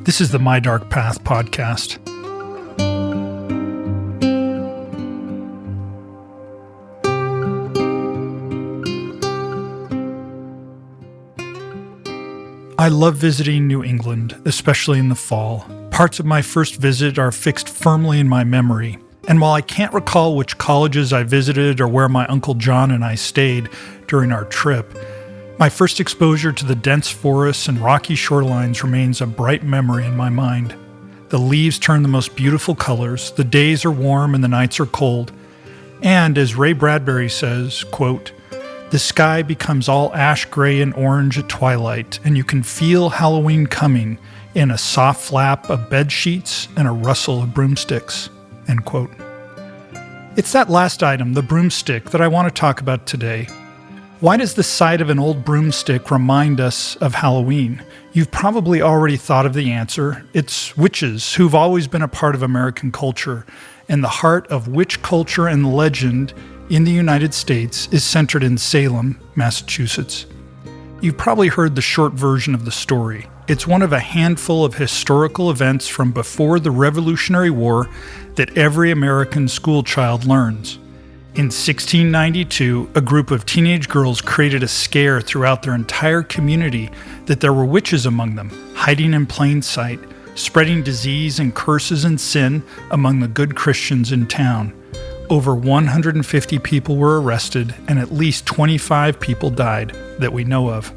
This is the My Dark Path podcast. I love visiting New England, especially in the fall. Parts of my first visit are fixed firmly in my memory. And while I can't recall which colleges I visited or where my Uncle John and I stayed during our trip, my first exposure to the dense forests and rocky shorelines remains a bright memory in my mind. The leaves turn the most beautiful colors, the days are warm and the nights are cold, and as Ray Bradbury says, quote, "The sky becomes all ash gray and orange at twilight, and you can feel Halloween coming in a soft flap of bed sheets and a rustle of broomsticks," end quote. It's that last item, the broomstick, that I want to talk about today. Why does the sight of an old broomstick remind us of Halloween? You've probably already thought of the answer. It's witches, who've always been a part of American culture, and the heart of witch culture and legend in the United States is centered in Salem, Massachusetts. You've probably heard the short version of the story. It's one of a handful of historical events from before the Revolutionary War that every American schoolchild learns. In 1692, a group of teenage girls created a scare throughout their entire community that there were witches among them, hiding in plain sight, spreading disease and curses and sin among the good Christians in town. Over 150 people were arrested, and at least 25 people died that we know of.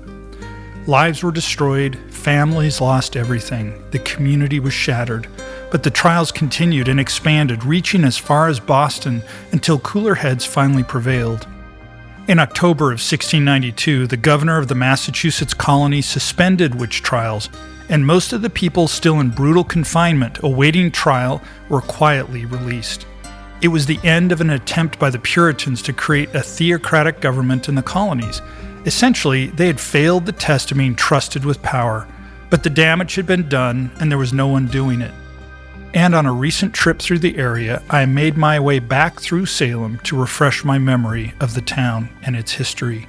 Lives were destroyed, families lost everything, the community was shattered. But the trials continued and expanded, reaching as far as Boston until cooler heads finally prevailed. In October of 1692, the governor of the Massachusetts colony suspended witch trials, and most of the people still in brutal confinement awaiting trial were quietly released. It was the end of an attempt by the Puritans to create a theocratic government in the colonies. Essentially, they had failed the test of being trusted with power, but the damage had been done and there was no undoing it. And on a recent trip through the area, I made my way back through Salem to refresh my memory of the town and its history.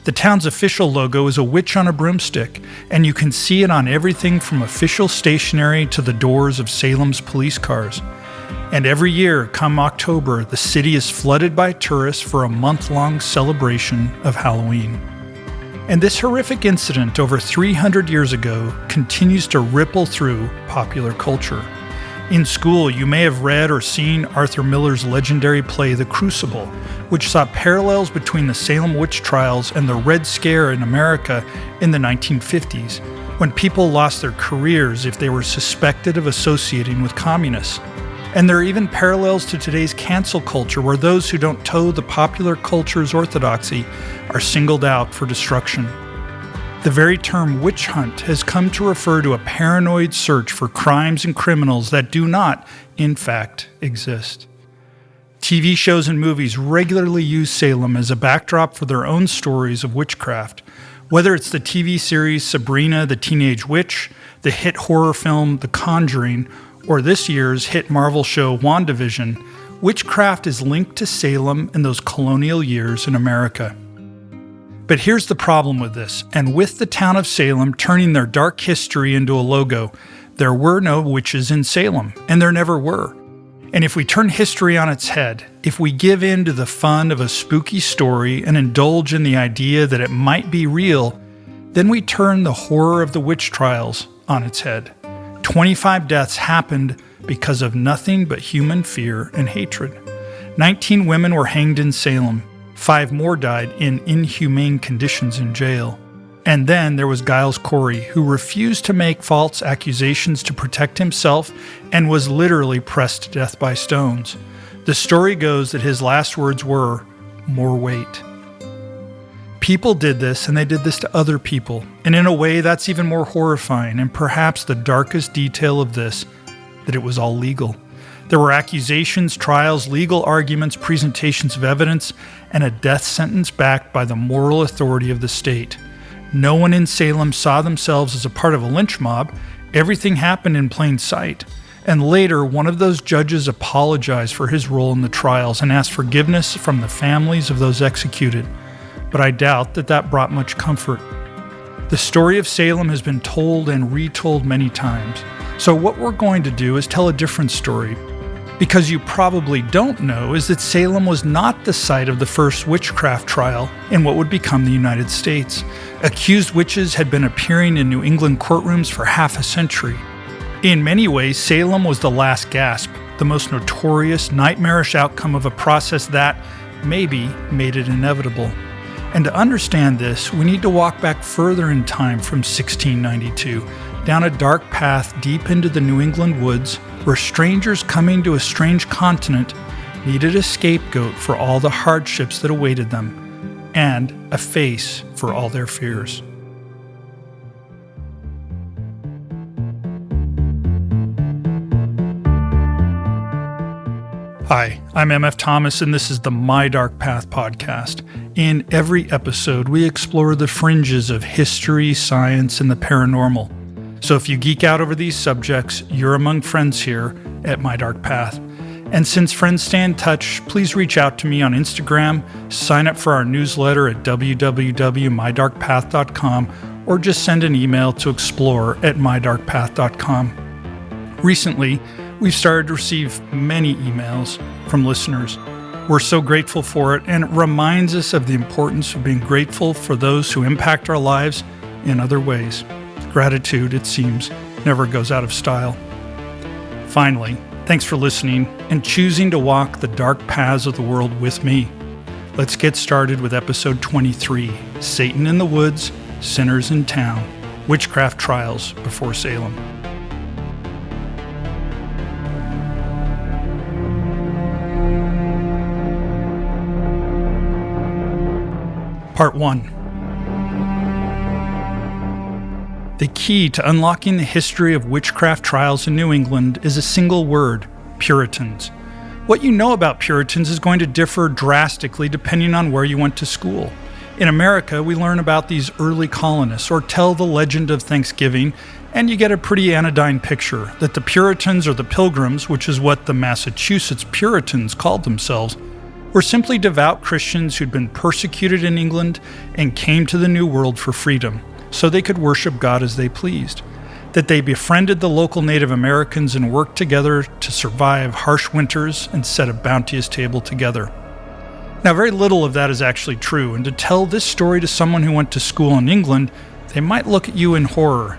The town's official logo is a witch on a broomstick, and you can see it on everything from official stationery to the doors of Salem's police cars. And every year, come October, the city is flooded by tourists for a month-long celebration of Halloween. And this horrific incident over 300 years ago continues to ripple through popular culture. In school, you may have read or seen Arthur Miller's legendary play The Crucible, which saw parallels between the Salem witch trials and the Red Scare in America in the 1950s, when people lost their careers if they were suspected of associating with communists. And there are even parallels to today's cancel culture, where those who don't toe the popular culture's orthodoxy are singled out for destruction. The very term witch hunt has come to refer to a paranoid search for crimes and criminals that do not, in fact, exist. TV shows and movies regularly use Salem as a backdrop for their own stories of witchcraft. Whether it's the TV series Sabrina the Teenage Witch, the hit horror film The Conjuring, or this year's hit Marvel show WandaVision, witchcraft is linked to Salem in those colonial years in America. But here's the problem with this, and with the town of Salem turning their dark history into a logo, there were no witches in Salem, and there never were. And if we turn history on its head, if we give in to the fun of a spooky story and indulge in the idea that it might be real, then we turn the horror of the witch trials on its head. 25 deaths happened because of nothing but human fear and hatred. 19 women were hanged in Salem. 5 more died in inhumane conditions in jail. And then there was Giles Corey, who refused to make false accusations to protect himself and was literally pressed to death by stones. The story goes that his last words were, "More weight." People did this, and they did this to other people. And in a way, that's even more horrifying, and perhaps the darkest detail of this, that it was all legal. There were accusations, trials, legal arguments, presentations of evidence, and a death sentence backed by the moral authority of the state. No one in Salem saw themselves as a part of a lynch mob. Everything happened in plain sight. And later, one of those judges apologized for his role in the trials and asked forgiveness from the families of those executed. But I doubt that brought much comfort. The story of Salem has been told and retold many times. So what we're going to do is tell a different story. Because you probably don't know is that Salem was not the site of the first witchcraft trial in what would become the United States. Accused witches had been appearing in New England courtrooms for half a century. In many ways, Salem was the last gasp, the most notorious, nightmarish outcome of a process that, maybe, made it inevitable. And to understand this, we need to walk back further in time from 1692, down a dark path deep into the New England woods, where strangers coming to a strange continent needed a scapegoat for all the hardships that awaited them, and a face for all their fears. Hi, I'm MF Thomas, and this is the My Dark Path podcast. In every episode, we explore the fringes of history, science, and the paranormal. So if you geek out over these subjects, you're among friends here at My Dark Path. And since friends stay in touch, please reach out to me on Instagram, sign up for our newsletter at www.mydarkpath.com, or just send an email to explore@mydarkpath.com. Recently, we've started to receive many emails from listeners. We're so grateful for it, and it reminds us of the importance of being grateful for those who impact our lives in other ways. Gratitude, it seems, never goes out of style. Finally, thanks for listening and choosing to walk the dark paths of the world with me. Let's get started with episode 23, Satan in the Woods, Sinners in Town, Witchcraft Trials Before Salem. Part 1. The key to unlocking the history of witchcraft trials in New England is a single word: Puritans. What you know about Puritans is going to differ drastically depending on where you went to school. In America, we learn about these early colonists or tell the legend of Thanksgiving, and you get a pretty anodyne picture that the Puritans, or the Pilgrims, which is what the Massachusetts Puritans called themselves, were simply devout Christians who'd been persecuted in England and came to the New World for freedom, so they could worship God as they pleased. That they befriended the local Native Americans and worked together to survive harsh winters and set a bounteous table together. Now, very little of that is actually true, and to tell this story to someone who went to school in England, they might look at you in horror.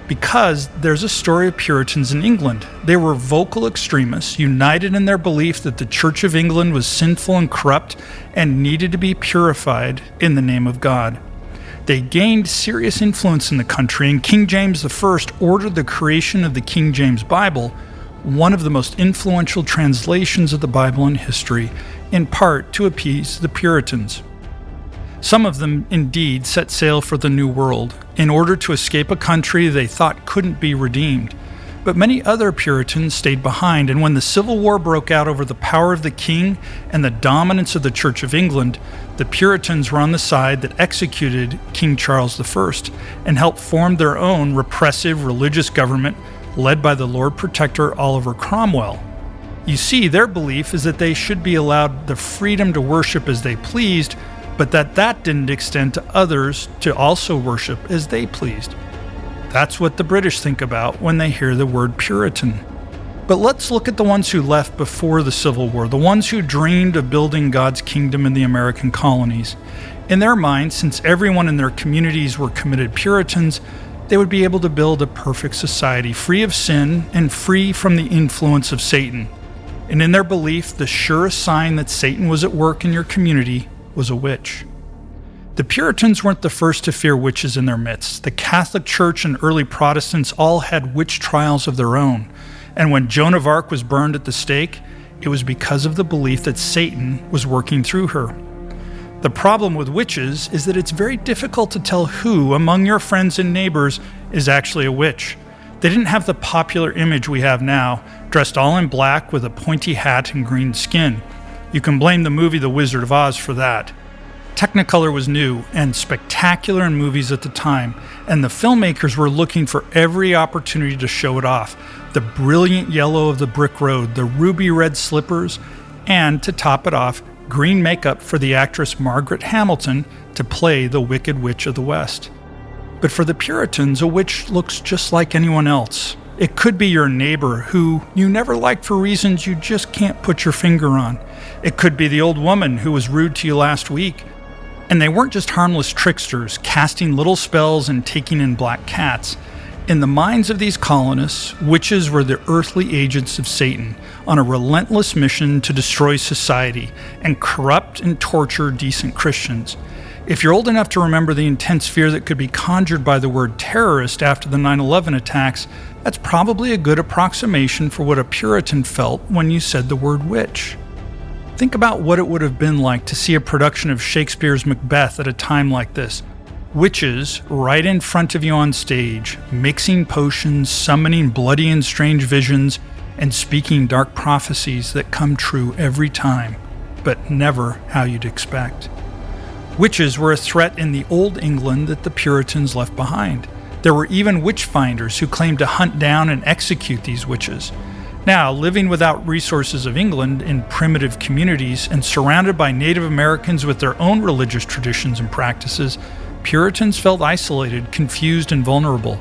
Because there's a story of Puritans in England. They were vocal extremists, united in their belief that the Church of England was sinful and corrupt and needed to be purified in the name of God. They gained serious influence in the country, and King James I ordered the creation of the King James Bible, one of the most influential translations of the Bible in history, in part to appease the Puritans. Some of them, indeed, set sail for the New World in order to escape a country they thought couldn't be redeemed. But many other Puritans stayed behind, and when the Civil War broke out over the power of the king and the dominance of the Church of England, the Puritans were on the side that executed King Charles I and helped form their own repressive religious government led by the Lord Protector Oliver Cromwell. You see, their belief is that they should be allowed the freedom to worship as they pleased, but that didn't extend to others to also worship as they pleased. That's what the British think about when they hear the word Puritan. But let's look at the ones who left before the Civil War, the ones who dreamed of building God's kingdom in the American colonies. In their minds, since everyone in their communities were committed Puritans, they would be able to build a perfect society, free of sin and free from the influence of Satan. And in their belief, the surest sign that Satan was at work in your community was a witch. The Puritans weren't the first to fear witches in their midst. The Catholic Church and early Protestants all had witch trials of their own. And when Joan of Arc was burned at the stake, it was because of the belief that Satan was working through her. The problem with witches is that it's very difficult to tell who among your friends and neighbors is actually a witch. They didn't have the popular image we have now, dressed all in black with a pointy hat and green skin. You can blame the movie The Wizard of Oz for that. Technicolor was new and spectacular in movies at the time, and the filmmakers were looking for every opportunity to show it off. The brilliant yellow of the brick road, the ruby red slippers, and to top it off, green makeup for the actress Margaret Hamilton to play the Wicked Witch of the West. But for the Puritans, a witch looks just like anyone else. It could be your neighbor who you never liked for reasons you just can't put your finger on. It could be the old woman who was rude to you last week. And they weren't just harmless tricksters, casting little spells and taking in black cats. In the minds of these colonists, witches were the earthly agents of Satan on a relentless mission to destroy society and corrupt and torture decent Christians. If you're old enough to remember the intense fear that could be conjured by the word terrorist after the 9/11 attacks, that's probably a good approximation for what a Puritan felt when you said the word witch. Think about what it would have been like to see a production of Shakespeare's Macbeth at a time like this. Witches right in front of you on stage, mixing potions, summoning bloody and strange visions, and speaking dark prophecies that come true every time, but never how you'd expect. Witches were a threat in the old England that the Puritans left behind. There were even witch finders who claimed to hunt down and execute these witches. Now, living without resources of England in primitive communities and surrounded by Native Americans with their own religious traditions and practices, Puritans felt isolated, confused, and vulnerable.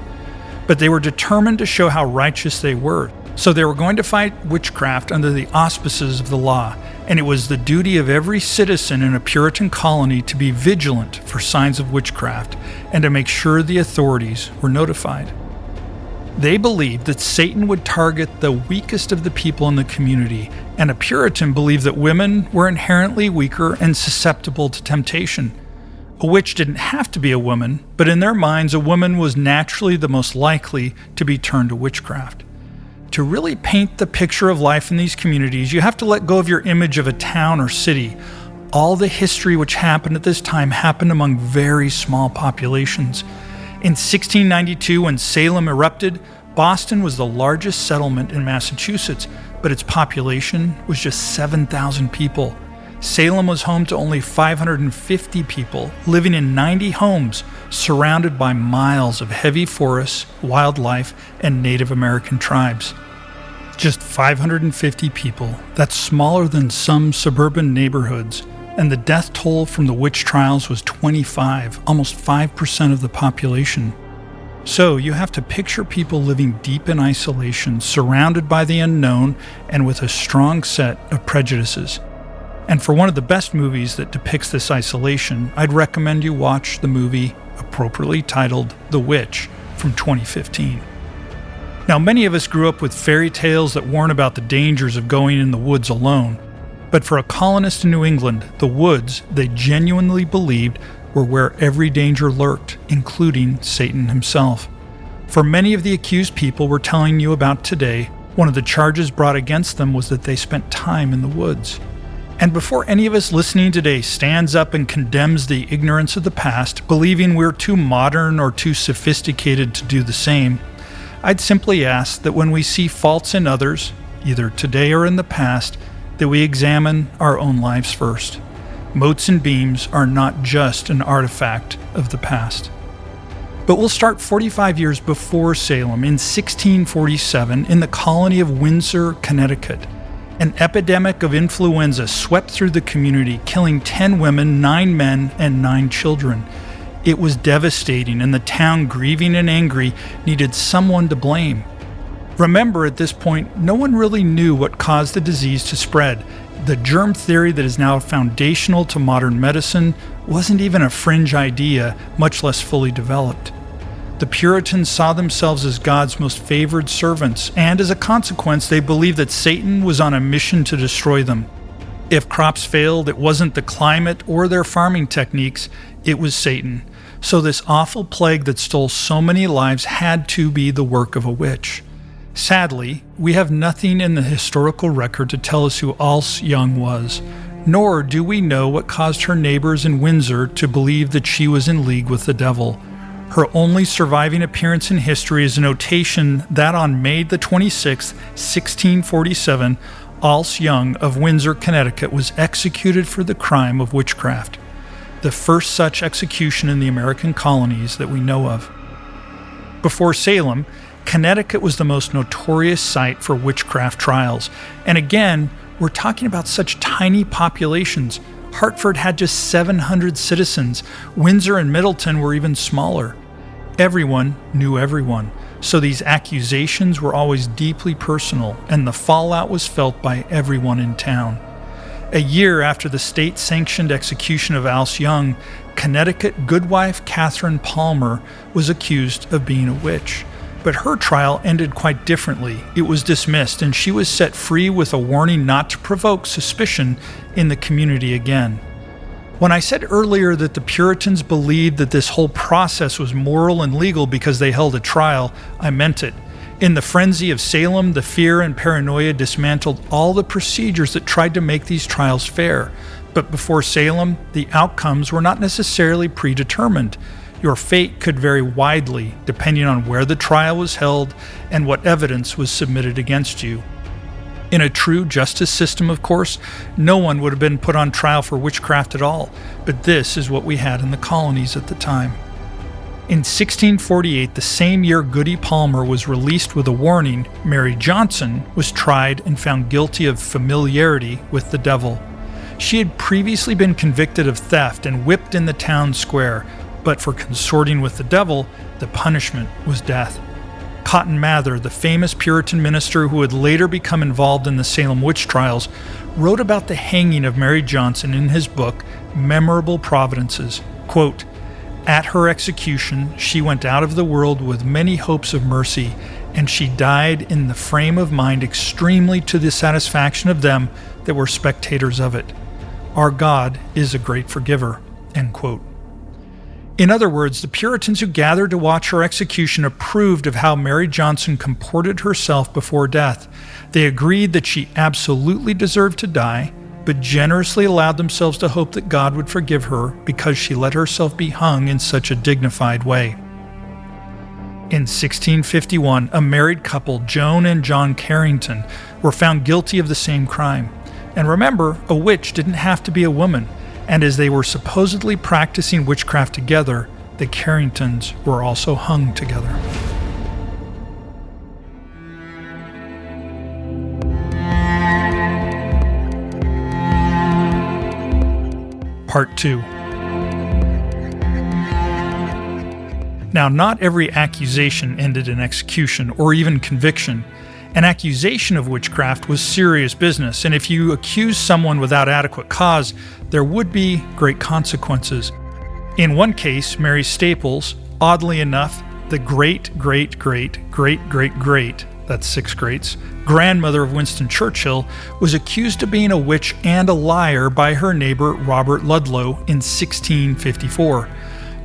But they were determined to show how righteous they were. So they were going to fight witchcraft under the auspices of the law, and it was the duty of every citizen in a Puritan colony to be vigilant for signs of witchcraft and to make sure the authorities were notified. They believed that Satan would target the weakest of the people in the community, and a Puritan believed that women were inherently weaker and susceptible to temptation. A witch didn't have to be a woman, but in their minds, a woman was naturally the most likely to be turned to witchcraft. To really paint the picture of life in these communities, you have to let go of your image of a town or city. All the history which happened at this time happened among very small populations. In 1692, when Salem erupted, Boston was the largest settlement in Massachusetts, but its population was just 7,000 people. Salem was home to only 550 people, living in 90 homes, surrounded by miles of heavy forests, wildlife, and Native American tribes. Just 550 people, that's smaller than some suburban neighborhoods, and the death toll from the witch trials was 25, almost 5% of the population. So you have to picture people living deep in isolation, surrounded by the unknown, and with a strong set of prejudices. And for one of the best movies that depicts this isolation, I'd recommend you watch the movie appropriately titled The Witch from 2015. Now, many of us grew up with fairy tales that warn about the dangers of going in the woods alone. But for a colonist in New England, the woods, they genuinely believed, were where every danger lurked, including Satan himself. For many of the accused people we're telling you about today, one of the charges brought against them was that they spent time in the woods. And before any of us listening today stands up and condemns the ignorance of the past, believing we're too modern or too sophisticated to do the same, I'd simply ask that when we see faults in others, either today or in the past, that we examine our own lives first. Moats and beams are not just an artifact of the past. But we'll start 45 years before Salem, in 1647, in the colony of Windsor, Connecticut. An epidemic of influenza swept through the community, killing 10 women, 9 men, and 9 children. It was devastating, and the town, grieving and angry, needed someone to blame. Remember, at this point, no one really knew what caused the disease to spread. The germ theory that is now foundational to modern medicine wasn't even a fringe idea, much less fully developed. The Puritans saw themselves as God's most favored servants, and as a consequence, they believed that Satan was on a mission to destroy them. If crops failed, it wasn't the climate or their farming techniques, it was Satan. So this awful plague that stole so many lives had to be the work of a witch. Sadly, we have nothing in the historical record to tell us who Alce Young was, nor do we know what caused her neighbors in Windsor to believe that she was in league with the devil. Her only surviving appearance in history is a notation that on May the 26th, 1647, Alce Young of Windsor, Connecticut was executed for the crime of witchcraft, the first such execution in the American colonies that we know of. Before Salem, Connecticut was the most notorious site for witchcraft trials, and again, we're talking about such tiny populations. Hartford had just 700 citizens. Windsor and Middleton were even smaller. Everyone knew everyone, so these accusations were always deeply personal, and the fallout was felt by everyone in town. A year after the state-sanctioned execution of Alice Young, Connecticut goodwife Catherine Palmer was accused of being a witch. But her trial ended quite differently. It was dismissed, and she was set free with a warning not to provoke suspicion in the community again. When I said earlier that the Puritans believed that this whole process was moral and legal because they held a trial, I meant it. In the frenzy of Salem, the fear and paranoia dismantled all the procedures that tried to make these trials fair. But before Salem, the outcomes were not necessarily predetermined. Your fate could vary widely depending on where the trial was held and what evidence was submitted against you. In a true justice system, of course, no one would have been put on trial for witchcraft at all, but this is what we had in the colonies at the time. In 1648, the same year Goody Palmer was released with a warning, Mary Johnson was tried and found guilty of familiarity with the devil. She had previously been convicted of theft and whipped in the town square, but for consorting with the devil, the punishment was death. Cotton Mather, the famous Puritan minister who would later become involved in the Salem witch trials, wrote about the hanging of Mary Johnson in his book, Memorable Providences. Quote, "At her execution, she went out of the world with many hopes of mercy, and she died in the frame of mind extremely to the satisfaction of them that were spectators of it. Our God is a great forgiver." End quote. In other words, the Puritans who gathered to watch her execution approved of how Mary Johnson comported herself before death. They agreed that she absolutely deserved to die, but generously allowed themselves to hope that God would forgive her because she let herself be hung in such a dignified way. In 1651, a married couple, Joan and John Carrington, were found guilty of the same crime. And remember, a witch didn't have to be a woman. And as they were supposedly practicing witchcraft together, the Carringtons were also hung together. Part 2. Now, not every accusation ended in execution or even conviction. An accusation of witchcraft was serious business, and if you accused someone without adequate cause, there would be great consequences. In one case, Mary Staples, oddly enough, the great-great-great-great-great-great, that's 6 greats, grandmother of Winston Churchill, was accused of being a witch and a liar by her neighbor Robert Ludlow in 1654.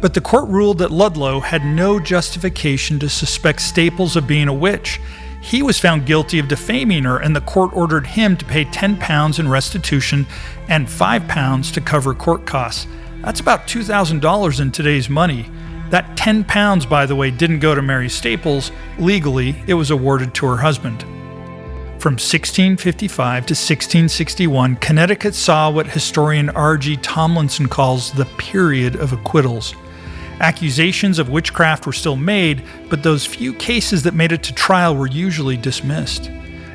But the court ruled that Ludlow had no justification to suspect Staples of being a witch. He was found guilty of defaming her, and the court ordered him to pay £10 in restitution and £5 to cover court costs. That's about $2,000 in today's money. That £10, by the way, didn't go to Mary Staples. Legally, it was awarded to her husband. From 1655 to 1661, Connecticut saw what historian R.G. Tomlinson calls the period of acquittals. Accusations of witchcraft were still made, but those few cases that made it to trial were usually dismissed.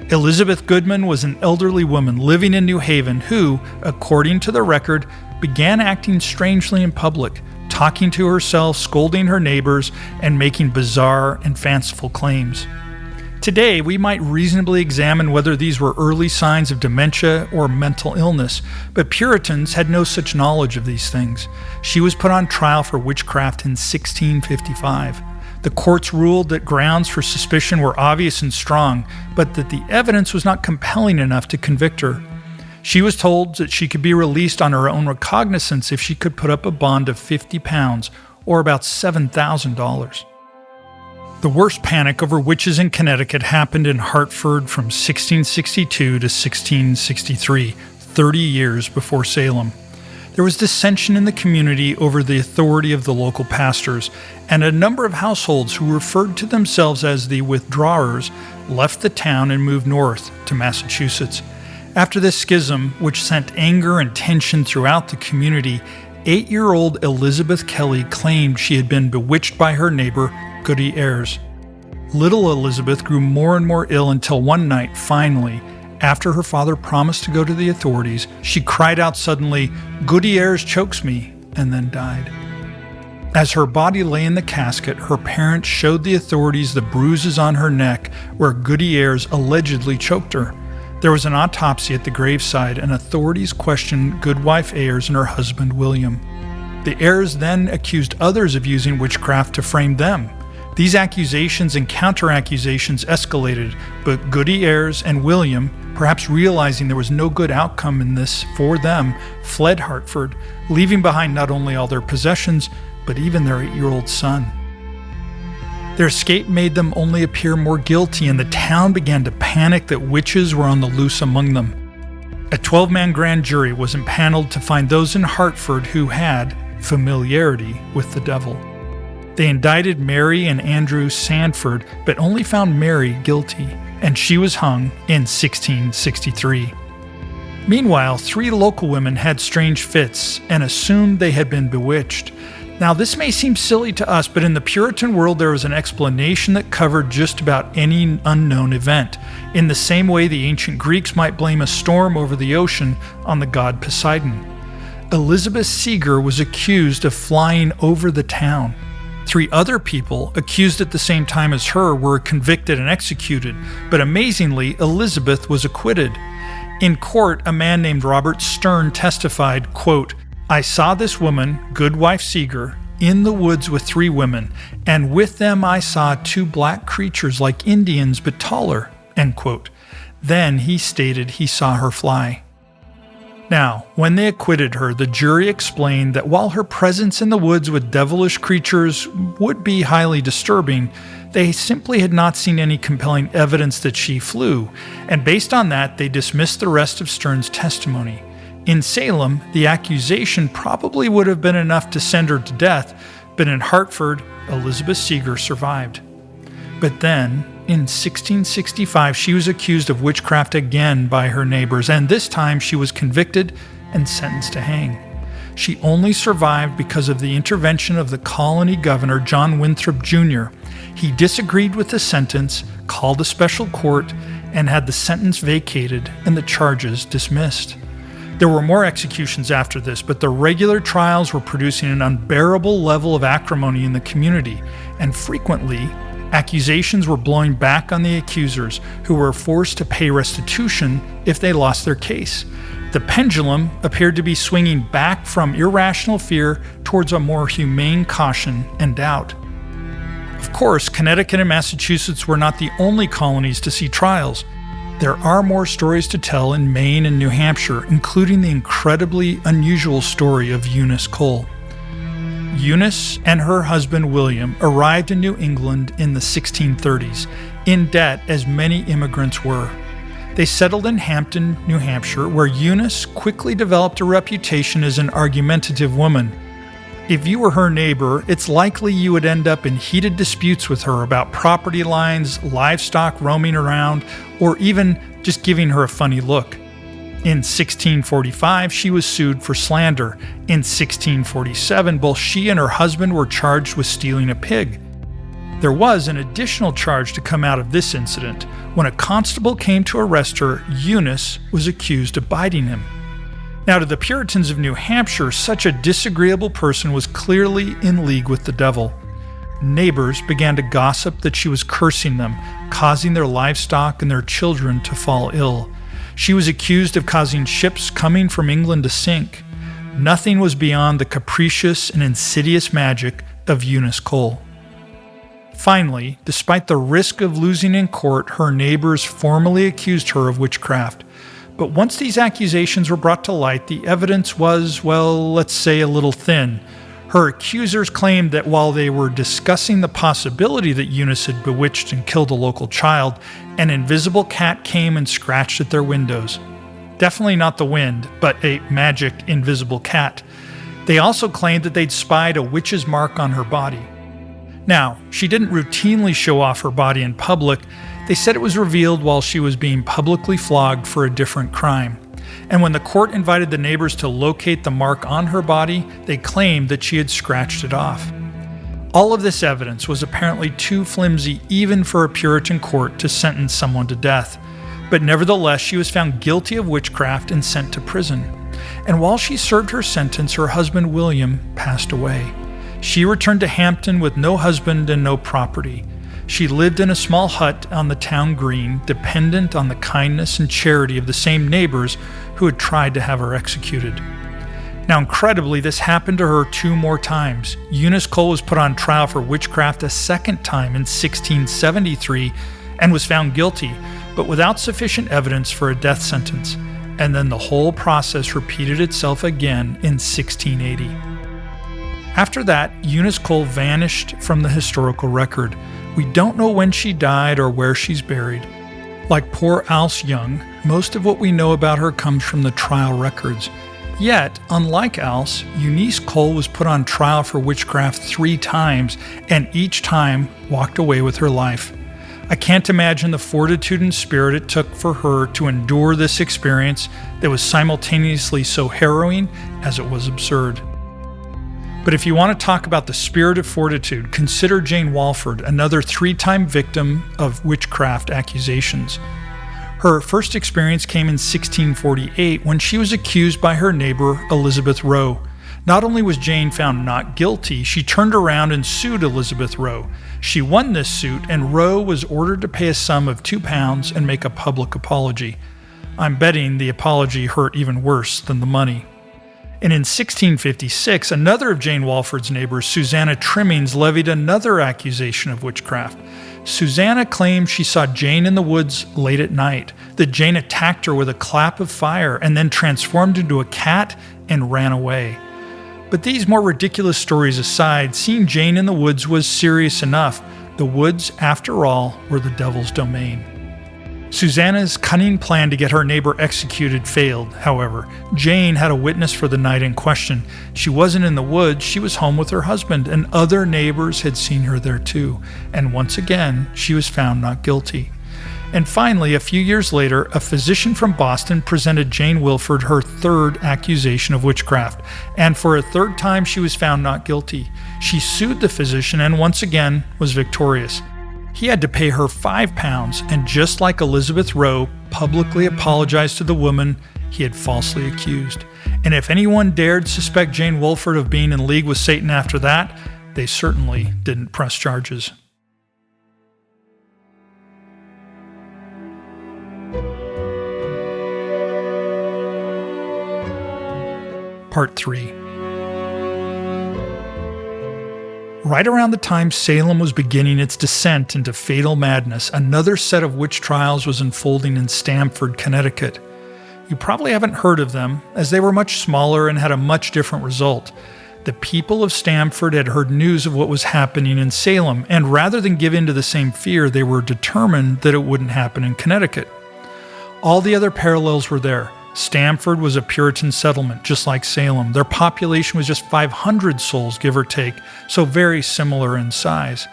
Elizabeth Goodman was an elderly woman living in New Haven who, according to the record, began acting strangely in public, talking to herself, scolding her neighbors, and making bizarre and fanciful claims. Today, we might reasonably examine whether these were early signs of dementia or mental illness, but Puritans had no such knowledge of these things. She was put on trial for witchcraft in 1655. The courts ruled that grounds for suspicion were obvious and strong, but that the evidence was not compelling enough to convict her. She was told that she could be released on her own recognizance if she could put up a bond of £50, or about $7,000. The worst panic over witches in Connecticut happened in Hartford from 1662 to 1663, 30 years before Salem. There was dissension in the community over the authority of the local pastors, and a number of households who referred to themselves as the withdrawers left the town and moved north to Massachusetts. After this schism, which sent anger and tension throughout the community, 8-year-old Elizabeth Kelly claimed she had been bewitched by her neighbor, Goody Ayres. Little Elizabeth grew more and more ill until one night, finally, after her father promised to go to the authorities, she cried out suddenly, "Goody Ayres chokes me," and then died. As her body lay in the casket, her parents showed the authorities the bruises on her neck where Goody Ayres allegedly choked her. There was an autopsy at the graveside, and authorities questioned Goodwife Ayres and her husband William. The Ayres then accused others of using witchcraft to frame them. These accusations and counter-accusations escalated, but Goody Ayres and William, perhaps realizing there was no good outcome in this for them, fled Hartford, leaving behind not only all their possessions, but even their 8-year-old son. Their escape made them only appear more guilty, and the town began to panic that witches were on the loose among them. A 12-man grand jury was impaneled to find those in Hartford who had familiarity with the devil. They indicted Mary and Andrew Sandford, but only found Mary guilty, and she was hung in 1663. Meanwhile, 3 local women had strange fits and assumed they had been bewitched. Now, this may seem silly to us, but in the Puritan world there was an explanation that covered just about any unknown event, in the same way the ancient Greeks might blame a storm over the ocean on the god Poseidon. Elizabeth Seeger was accused of flying over the town. 3 other people, accused at the same time as her, were convicted and executed, but amazingly, Elizabeth was acquitted. In court, a man named Robert Stern testified, quote, "I saw this woman, Goodwife Seeger, in the woods with 3 women, and with them I saw 2 black creatures like Indians but taller," end quote. Then he stated he saw her fly. Now, when they acquitted her, the jury explained that while her presence in the woods with devilish creatures would be highly disturbing, they simply had not seen any compelling evidence that she flew, and based on that, they dismissed the rest of Stern's testimony. In Salem, the accusation probably would have been enough to send her to death, but in Hartford, Elizabeth Seeger survived. But then, in 1665, she was accused of witchcraft again by her neighbors, and this time she was convicted and sentenced to hang. She only survived because of the intervention of the colony governor, John Winthrop Jr. He disagreed with the sentence, called a special court, and had the sentence vacated and the charges dismissed. There were more executions after this, but the regular trials were producing an unbearable level of acrimony in the community, and frequently, accusations were blowing back on the accusers, who were forced to pay restitution if they lost their case. The pendulum appeared to be swinging back from irrational fear towards a more humane caution and doubt. Of course, Connecticut and Massachusetts were not the only colonies to see trials. There are more stories to tell in Maine and New Hampshire, including the incredibly unusual story of Eunice Cole. Eunice and her husband William arrived in New England in the 1630s, in debt as many immigrants were. They settled in Hampton, New Hampshire, where Eunice quickly developed a reputation as an argumentative woman. If you were her neighbor, it's likely you would end up in heated disputes with her about property lines, livestock roaming around, or even just giving her a funny look. In 1645, she was sued for slander. In 1647, both she and her husband were charged with stealing a pig. There was an additional charge to come out of this incident. When a constable came to arrest her, Eunice was accused of biting him. Now, to the Puritans of New Hampshire, such a disagreeable person was clearly in league with the devil. Neighbors began to gossip that she was cursing them, causing their livestock and their children to fall ill. She was accused of causing ships coming from England to sink. Nothing was beyond the capricious and insidious magic of Eunice Cole. Finally, despite the risk of losing in court, her neighbors formally accused her of witchcraft. But once these accusations were brought to light, the evidence was, well, let's say a little thin. Her accusers claimed that while they were discussing the possibility that Eunice had bewitched and killed a local child, an invisible cat came and scratched at their windows. Definitely not the wind, but a magic invisible cat. They also claimed that they'd spied a witch's mark on her body. Now, she didn't routinely show off her body in public. They said it was revealed while she was being publicly flogged for a different crime. And when the court invited the neighbors to locate the mark on her body, they claimed that she had scratched it off. All of this evidence was apparently too flimsy even for a Puritan court to sentence someone to death. But nevertheless, she was found guilty of witchcraft and sent to prison. And while she served her sentence, her husband William passed away. She returned to Hampton with no husband and no property. She lived in a small hut on the town green, dependent on the kindness and charity of the same neighbors who had tried to have her executed. Now, incredibly, this happened to her 2 more times. Eunice Cole was put on trial for witchcraft a second time in 1673 and was found guilty, but without sufficient evidence for a death sentence. And then the whole process repeated itself again in 1680. After that, Eunice Cole vanished from the historical record. We don't know when she died or where she's buried. Like poor Alce Young, most of what we know about her comes from the trial records. Yet, unlike Alce, Eunice Cole was put on trial for witchcraft 3 times, and each time walked away with her life. I can't imagine the fortitude and spirit it took for her to endure this experience that was simultaneously so harrowing as it was absurd. But if you want to talk about the spirit of fortitude, consider Jane Walford, another 3-time victim of witchcraft accusations. Her first experience came in 1648 when she was accused by her neighbor Elizabeth Rowe. Not only was Jane found not guilty, she turned around and sued Elizabeth Rowe. She won this suit, and Rowe was ordered to pay a sum of £2 and make a public apology. I'm betting the apology hurt even worse than the money. And in 1656, another of Jane Walford's neighbors, Susanna Trimmings, levied another accusation of witchcraft. Susanna claimed she saw Jane in the woods late at night, that Jane attacked her with a clap of fire and then transformed into a cat and ran away. But these more ridiculous stories aside, seeing Jane in the woods was serious enough. The woods, after all, were the devil's domain. Susanna's cunning plan to get her neighbor executed failed, however. Jane had a witness for the night in question. She wasn't in the woods, she was home with her husband, and other neighbors had seen her there too. And once again, she was found not guilty. And finally, a few years later, a physician from Boston presented Jane Wilford her 3rd accusation of witchcraft, and for a 3rd time she was found not guilty. She sued the physician and once again was victorious. He had to pay her £5 and, just like Elizabeth Rowe, publicly apologized to the woman he had falsely accused. And if anyone dared suspect Jane Wilford of being in league with Satan after that, they certainly didn't press charges. Part 3. Right around the time Salem was beginning its descent into fatal madness, another set of witch trials was unfolding in Stamford, Connecticut. You probably haven't heard of them, as they were much smaller and had a much different result. The people of Stamford had heard news of what was happening in Salem, and rather than give in to the same fear, they were determined that it wouldn't happen in Connecticut. All the other parallels were there. Stamford was a Puritan settlement, just like Salem. Their population was just 500 souls, give or take, so very similar in size.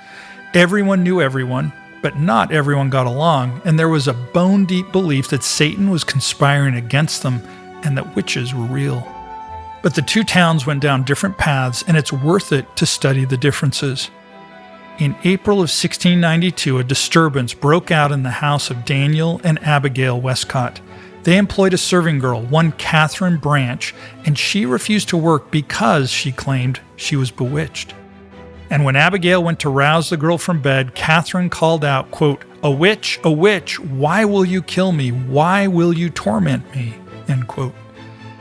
Everyone knew everyone, but not everyone got along, and there was a bone-deep belief that Satan was conspiring against them and that witches were real. But the 2 towns went down different paths, and it's worth it to study the differences. In April of 1692, a disturbance broke out in the house of Daniel and Abigail Westcott. They employed a serving girl, one Catherine Branch, and she refused to work because she claimed she was bewitched. And when Abigail went to rouse the girl from bed, Catherine called out, quote, a witch, why will you kill me? Why will you torment me?" End quote.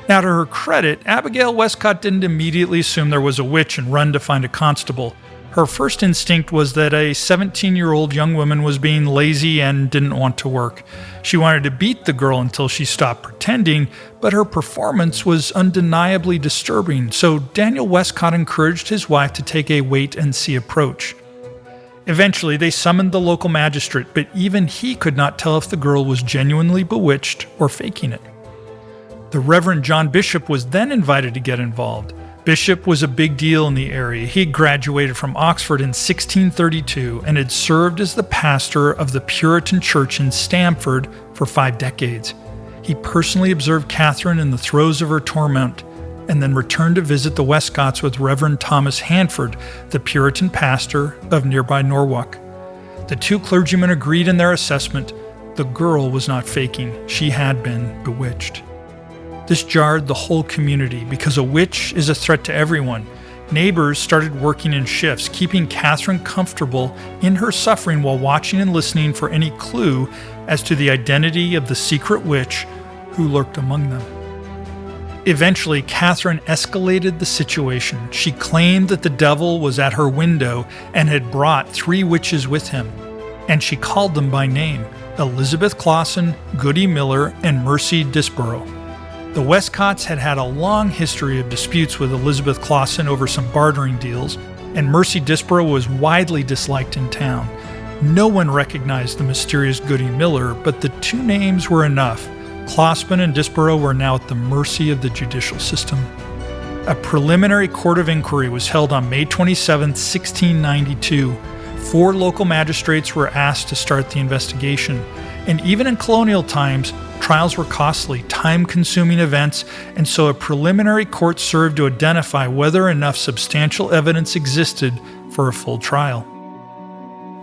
Now, to her credit, Abigail Westcott didn't immediately assume there was a witch and run to find a constable. Her first instinct was that a 17-year-old young woman was being lazy and didn't want to work. She wanted to beat the girl until she stopped pretending, but her performance was undeniably disturbing, so Daniel Westcott encouraged his wife to take a wait-and-see approach. Eventually, they summoned the local magistrate, but even he could not tell if the girl was genuinely bewitched or faking it. The Reverend John Bishop was then invited to get involved. Bishop was a big deal in the area. He had graduated from Oxford in 1632 and had served as the pastor of the Puritan church in Stamford for 5 decades. He personally observed Catherine in the throes of her torment and then returned to visit the Westcotts with Reverend Thomas Hanford, the Puritan pastor of nearby Norwalk. The 2 clergymen agreed in their assessment. The girl was not faking. She had been bewitched. This jarred the whole community because a witch is a threat to everyone. Neighbors started working in shifts, keeping Catherine comfortable in her suffering while watching and listening for any clue as to the identity of the secret witch who lurked among them. Eventually, Catherine escalated the situation. She claimed that the devil was at her window and had brought 3 witches with him, and she called them by name: Elizabeth Clausen, Goody Miller, and Mercy Disborough. The Westcotts had had a long history of disputes with Elizabeth Clausen over some bartering deals, and Mercy Disborough was widely disliked in town. No one recognized the mysterious Goody Miller, but the 2 names were enough. Clausen and Disborough were now at the mercy of the judicial system. A preliminary court of inquiry was held on May 27, 1692. 4 local magistrates were asked to start the investigation, and even in colonial times, trials were costly, time-consuming events, and so a preliminary court served to identify whether enough substantial evidence existed for a full trial.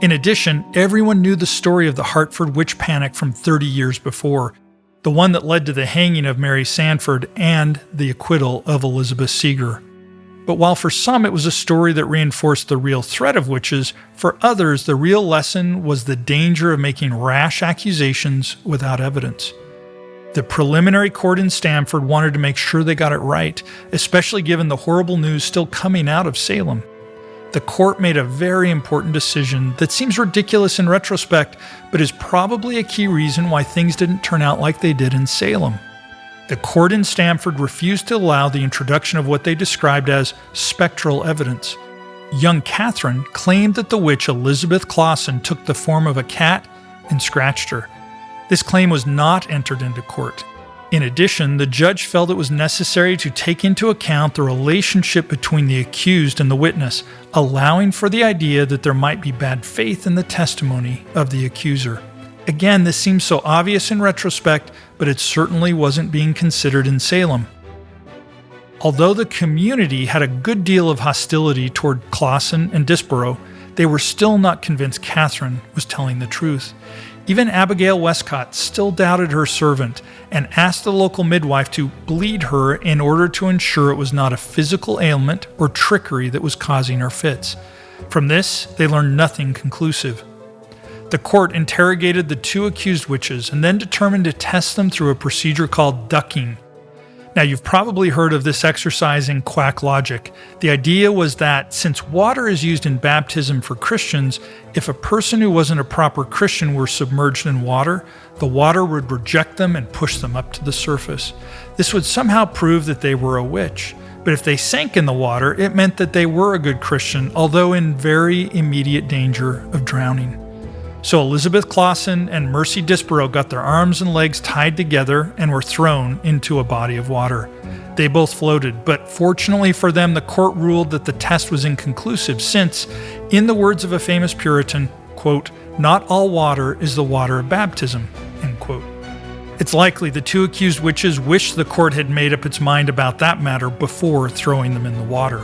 In addition, everyone knew the story of the Hartford witch panic from 30 years before, the one that led to the hanging of Mary Sandford and the acquittal of Elizabeth Seeger. But while for some it was a story that reinforced the real threat of witches, for others the real lesson was the danger of making rash accusations without evidence. The preliminary court in Stamford wanted to make sure they got it right, especially given the horrible news still coming out of Salem. The court made a very important decision that seems ridiculous in retrospect, but is probably a key reason why things didn't turn out like they did in Salem. The court in Stamford refused to allow the introduction of what they described as spectral evidence. Young Catherine claimed that the witch Elizabeth Clausen took the form of a cat and scratched her. This claim was not entered into court. In addition, the judge felt it was necessary to take into account the relationship between the accused and the witness, allowing for the idea that there might be bad faith in the testimony of the accuser. Again, this seems so obvious in retrospect, but it certainly wasn't being considered in Salem. Although the community had a good deal of hostility toward Clausen and Disborough, they were still not convinced Catherine was telling the truth. Even Abigail Westcott still doubted her servant and asked the local midwife to bleed her in order to ensure it was not a physical ailment or trickery that was causing her fits. From this, they learned nothing conclusive. The court interrogated the 2 accused witches and then determined to test them through a procedure called ducking. Now, you've probably heard of this exercise in quack logic. The idea was that since water is used in baptism for Christians, if a person who wasn't a proper Christian were submerged in water, the water would reject them and push them up to the surface. This would somehow prove that they were a witch. But if they sank in the water, it meant that they were a good Christian, although in very immediate danger of drowning. So Elizabeth Clausen and Mercy Disborough got their arms and legs tied together and were thrown into a body of water. They both floated, but fortunately for them, the court ruled that the test was inconclusive since, in the words of a famous Puritan, quote, "Not all water is the water of baptism," end quote. It's likely the 2 accused witches wished the court had made up its mind about that matter before throwing them in the water.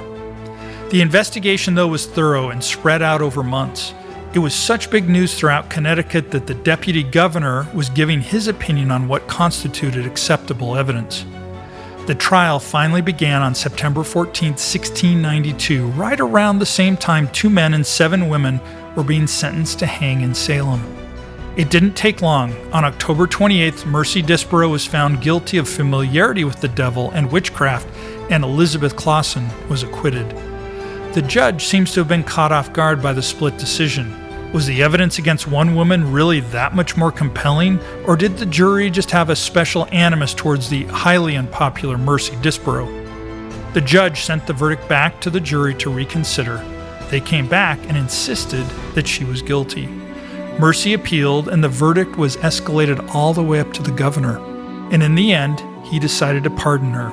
The investigation, though, was thorough and spread out over months. It was such big news throughout Connecticut that the deputy governor was giving his opinion on what constituted acceptable evidence. The trial finally began on September 14, 1692, right around the same time 2 men and 7 women were being sentenced to hang in Salem. It didn't take long. On October 28th, Mercy Disborough was found guilty of familiarity with the devil and witchcraft, and Elizabeth Clausen was acquitted. The judge seems to have been caught off guard by the split decision. Was the evidence against one woman really that much more compelling, or did the jury just have a special animus towards the highly unpopular Mercy Disborough? The judge sent the verdict back to the jury to reconsider. They came back and insisted that she was guilty. Mercy appealed, and the verdict was escalated all the way up to the governor. And in the end, he decided to pardon her.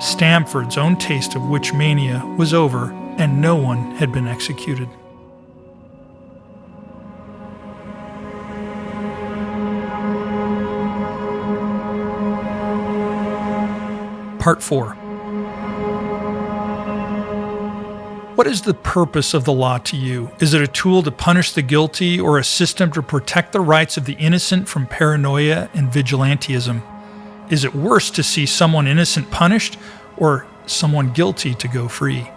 Stamford's own taste of witch mania was over, and no one had been executed. Part 4. What is the purpose of the law to you? Is it a tool to punish the guilty or a system to protect the rights of the innocent from paranoia and vigilantism? Is it worse to see someone innocent punished or someone guilty to go free?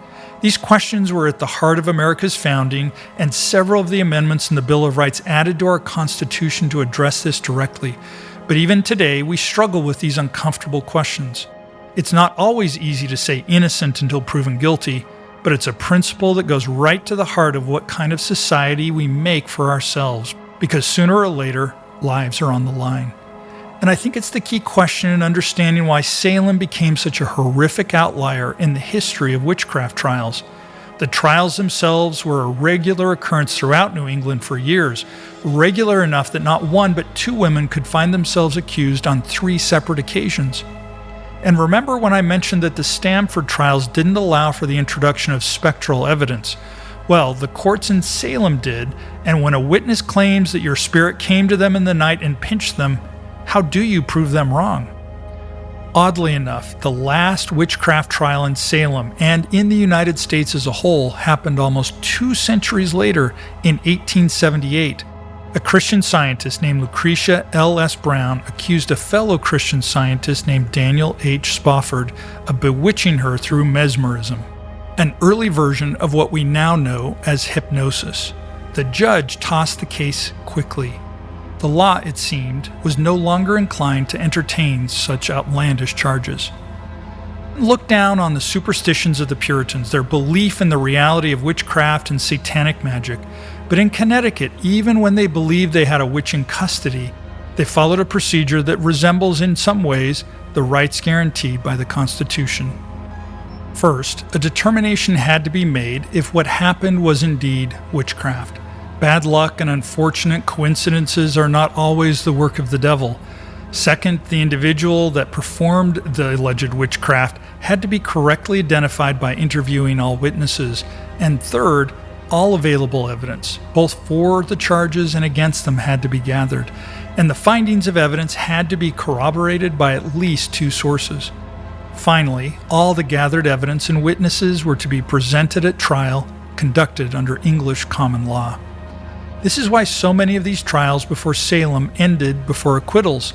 These questions were at the heart of America's founding, and several of the amendments in the Bill of Rights added to our Constitution to address this directly. But even today, we struggle with these uncomfortable questions. It's not always easy to say innocent until proven guilty, but it's a principle that goes right to the heart of what kind of society we make for ourselves, because sooner or later, lives are on the line. And I think it's the key question in understanding why Salem became such a horrific outlier in the history of witchcraft trials. The trials themselves were a regular occurrence throughout New England for years, regular enough that not one but two women could find themselves accused on 3 separate occasions. And remember when I mentioned that the Stamford trials didn't allow for the introduction of spectral evidence? Well, the courts in Salem did, and when a witness claims that your spirit came to them in the night and pinched them, how do you prove them wrong? Oddly enough, the last witchcraft trial in Salem and in the United States as a whole happened almost 2 centuries later in 1878. A Christian scientist named Lucretia L.S. Brown accused a fellow Christian scientist named Daniel H. Spofford of bewitching her through mesmerism, an early version of what we now know as hypnosis. The judge tossed the case quickly. The law, it seemed, was no longer inclined to entertain such outlandish charges. Look down on the superstitions of the Puritans, their belief in the reality of witchcraft and satanic magic. But in Connecticut, even when they believed they had a witch in custody, they followed a procedure that resembles in some ways the rights guaranteed by the Constitution. First, a determination had to be made if what happened was indeed witchcraft. Bad luck and unfortunate coincidences are not always the work of the devil. Second, the individual that performed the alleged witchcraft had to be correctly identified by interviewing all witnesses. And third, all available evidence, both for the charges and against them, had to be gathered. And the findings of evidence had to be corroborated by at least 2 sources. Finally, all the gathered evidence and witnesses were to be presented at trial, conducted under English common law. This is why so many of these trials before Salem ended before acquittals.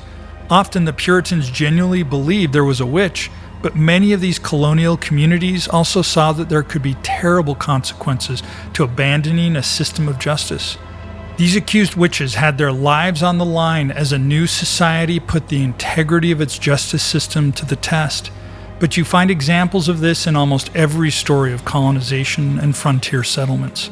Often the Puritans genuinely believed there was a witch, but many of these colonial communities also saw that there could be terrible consequences to abandoning a system of justice. These accused witches had their lives on the line as a new society put the integrity of its justice system to the test. But you find examples of this in almost every story of colonization and frontier settlements.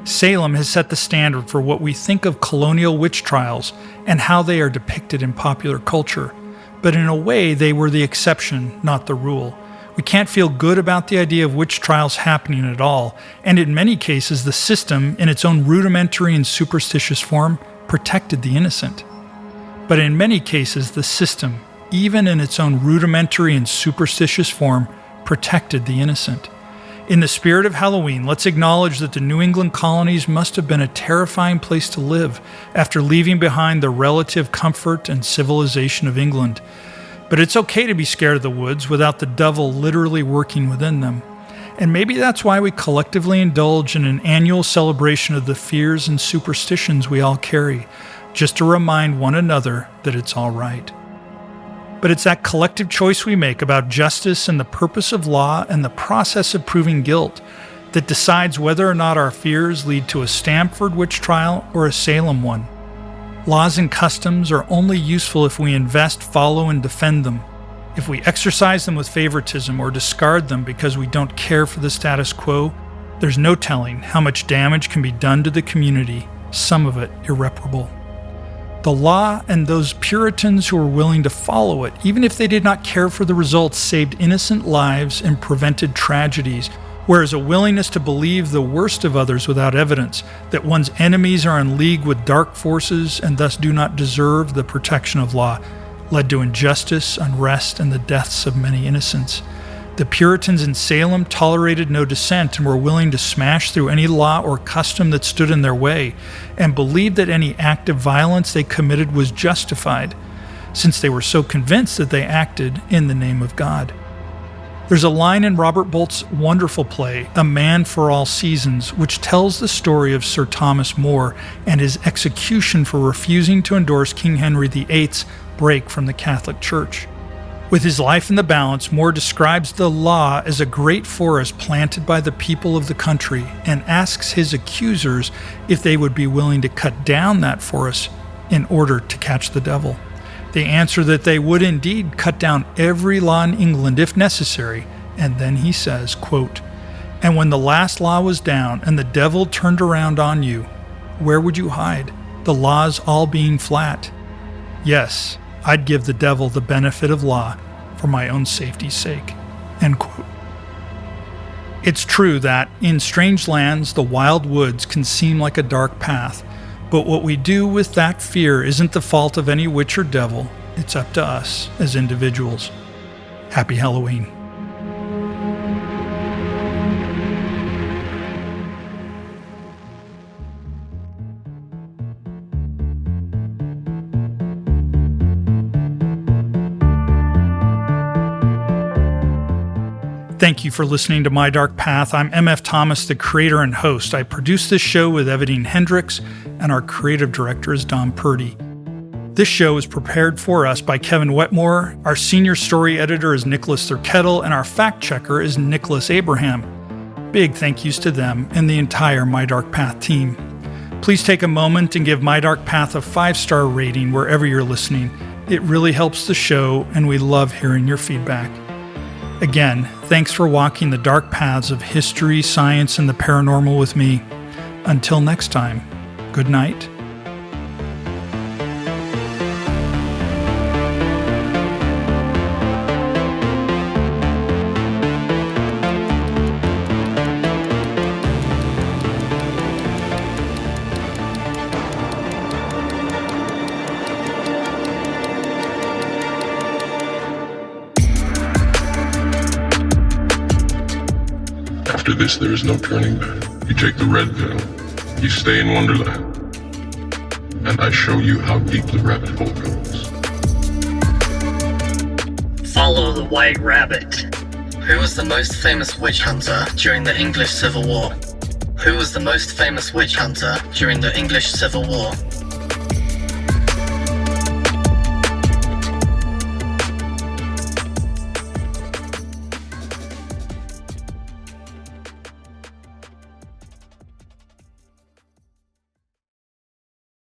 Salem has set the standard for what we think of colonial witch trials and how they are depicted in popular culture. But in a way, they were the exception, not the rule. We can't feel good about the idea of witch trials happening at all, and in many cases, the system, in its own rudimentary and superstitious form, protected the innocent. But in many cases, the system, even in its own rudimentary and superstitious form, protected the innocent. In the spirit of Halloween, let's acknowledge that the New England colonies must have been a terrifying place to live after leaving behind the relative comfort and civilization of England. But it's okay to be scared of the woods without the devil literally working within them. And maybe that's why we collectively indulge in an annual celebration of the fears and superstitions we all carry, just to remind one another that it's all right. But it's that collective choice we make about justice and the purpose of law and the process of proving guilt that decides whether or not our fears lead to a Stamford witch trial or a Salem one. Laws and customs are only useful if we invest, follow, and defend them. If we exercise them with favoritism or discard them because we don't care for the status quo, there's no telling how much damage can be done to the community, some of it irreparable. The law and those Puritans who were willing to follow it, even if they did not care for the results, saved innocent lives and prevented tragedies, whereas a willingness to believe the worst of others without evidence, that one's enemies are in league with dark forces and thus do not deserve the protection of law, led to injustice, unrest, and the deaths of many innocents. The Puritans in Salem tolerated no dissent and were willing to smash through any law or custom that stood in their way, and believed that any act of violence they committed was justified, since they were so convinced that they acted in the name of God. There's a line in Robert Bolt's wonderful play, A Man for All Seasons, which tells the story of Sir Thomas More and his execution for refusing to endorse King Henry VIII's break from the Catholic Church. With his life in the balance, More describes the law as a great forest planted by the people of the country and asks his accusers if they would be willing to cut down that forest in order to catch the devil. They answer that they would indeed cut down every law in England if necessary, and then he says, quote, "And when the last law was down and the devil turned around on you, where would you hide, the laws all being flat? Yes, I'd give the devil the benefit of law for my own safety's sake." End quote. It's true that in strange lands, the wild woods can seem like a dark path, but what we do with that fear isn't the fault of any witch or devil. It's up to us as individuals. Happy Halloween. Thank you for listening to My Dark Path. I'm MF Thomas, the creator and host. I produce this show with Evadine Hendricks, and our creative director is Dom Purdy. This show is prepared for us by Kevin Wetmore. Our senior story editor is Nicholas Thurkettle, and our fact checker is Nicholas Abraham. Big thank yous to them and the entire My Dark Path team. Please take a moment and give My Dark Path a 5-star rating wherever you're listening. It really helps the show, and we love hearing your feedback. Again, thanks for walking the dark paths of history, science, and the paranormal with me. Until next time, good night. After this, there is no turning back. You take the red pill, you stay in Wonderland, and I show you how deep the rabbit hole goes. Follow the White Rabbit. Who was the most famous witch hunter during the English Civil War? Who was the most famous witch hunter during the English Civil War?